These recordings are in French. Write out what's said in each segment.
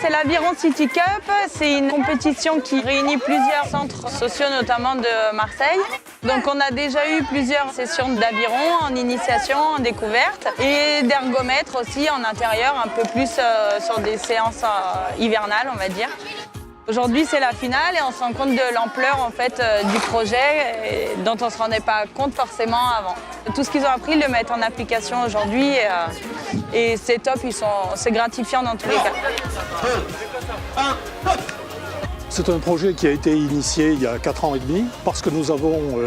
c'est l'Aviron City Cup. C'est une compétition qui réunit plusieurs centres sociaux, notamment de Marseille. Donc on a déjà eu plusieurs sessions d'aviron en initiation, en découverte et d'ergomètre aussi en intérieur, un peu plus sur des séances hivernales, on va dire. Aujourd'hui, c'est la finale et on se rend compte de l'ampleur en fait, du projet dont on ne se rendait pas compte forcément avant. Tout ce qu'ils ont appris, ils le mettent en application aujourd'hui et c'est top, c'est gratifiant dans tous les cas. C'est un projet qui a été initié il y a 4 ans et demi parce que nous avons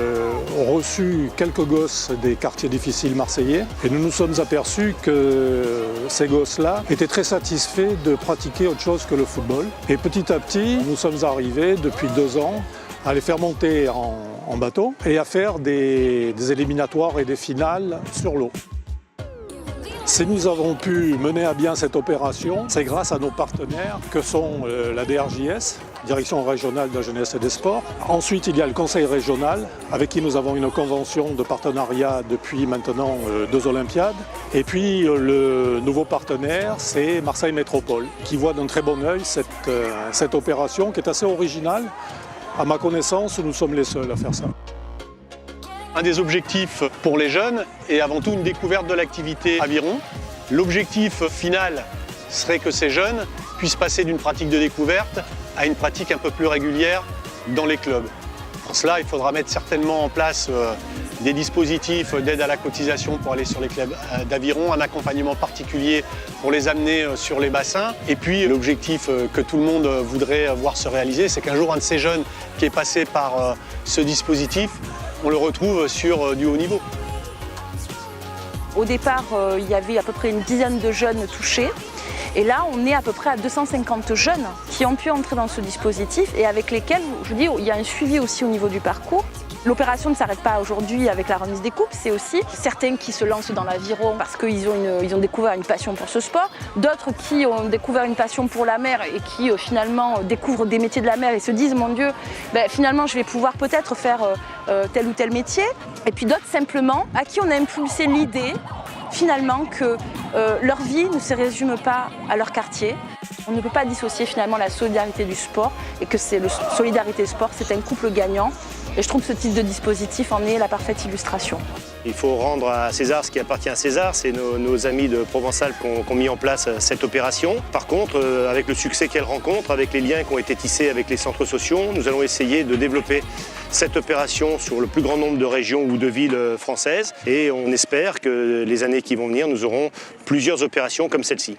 reçu quelques gosses des quartiers difficiles marseillais et nous nous sommes aperçus que ces gosses-là étaient très satisfaits de pratiquer autre chose que le football. Et petit à petit, nous sommes arrivés depuis 2 ans à les faire monter en bateau et à faire des éliminatoires et des finales sur l'eau. Si nous avons pu mener à bien cette opération, c'est grâce à nos partenaires que sont la DRJS, Direction régionale de la jeunesse et des sports. Ensuite, il y a le Conseil régional, avec qui nous avons une convention de partenariat depuis maintenant 2 Olympiades. Et puis le nouveau partenaire, c'est Marseille Métropole, qui voit d'un très bon œil cette opération qui est assez originale. À ma connaissance, nous sommes les seuls à faire ça. Un des objectifs pour les jeunes est avant tout une découverte de l'activité aviron. L'objectif final serait que ces jeunes puissent passer d'une pratique de découverte à une pratique un peu plus régulière dans les clubs. Pour cela, il faudra mettre certainement en place des dispositifs d'aide à la cotisation pour aller sur les clubs d'aviron, un accompagnement particulier pour les amener sur les bassins. Et puis l'objectif que tout le monde voudrait voir se réaliser, c'est qu'un jour un de ces jeunes qui est passé par ce dispositif, on le retrouve sur du haut niveau. Au départ, il y avait à peu près une dizaine de jeunes touchés. Et là, on est à peu près à 250 jeunes qui ont pu entrer dans ce dispositif et avec lesquels, je vous dis, il y a un suivi aussi au niveau du parcours. L'opération ne s'arrête pas aujourd'hui avec la remise des coupes, c'est aussi certains qui se lancent dans l'aviron parce qu'ils ont découvert une passion pour ce sport, d'autres qui ont découvert une passion pour la mer et qui finalement découvrent des métiers de la mer et se disent « mon Dieu, finalement je vais pouvoir peut-être faire tel ou tel métier ». Et puis d'autres simplement à qui on a impulsé l'idée finalement que leur vie ne se résume pas à leur quartier. On ne peut pas dissocier finalement la solidarité du sport et que solidarité sport, c'est un couple gagnant. Et je trouve que ce type de dispositif en est la parfaite illustration. Il faut rendre à César ce qui appartient à César. C'est nos amis de Provençal qui ont mis en place cette opération. Par contre, avec le succès qu'elle rencontre, avec les liens qui ont été tissés avec les centres sociaux, nous allons essayer de développer cette opération sur le plus grand nombre de régions ou de villes françaises. Et on espère que les années qui vont venir, nous aurons plusieurs opérations comme celle-ci.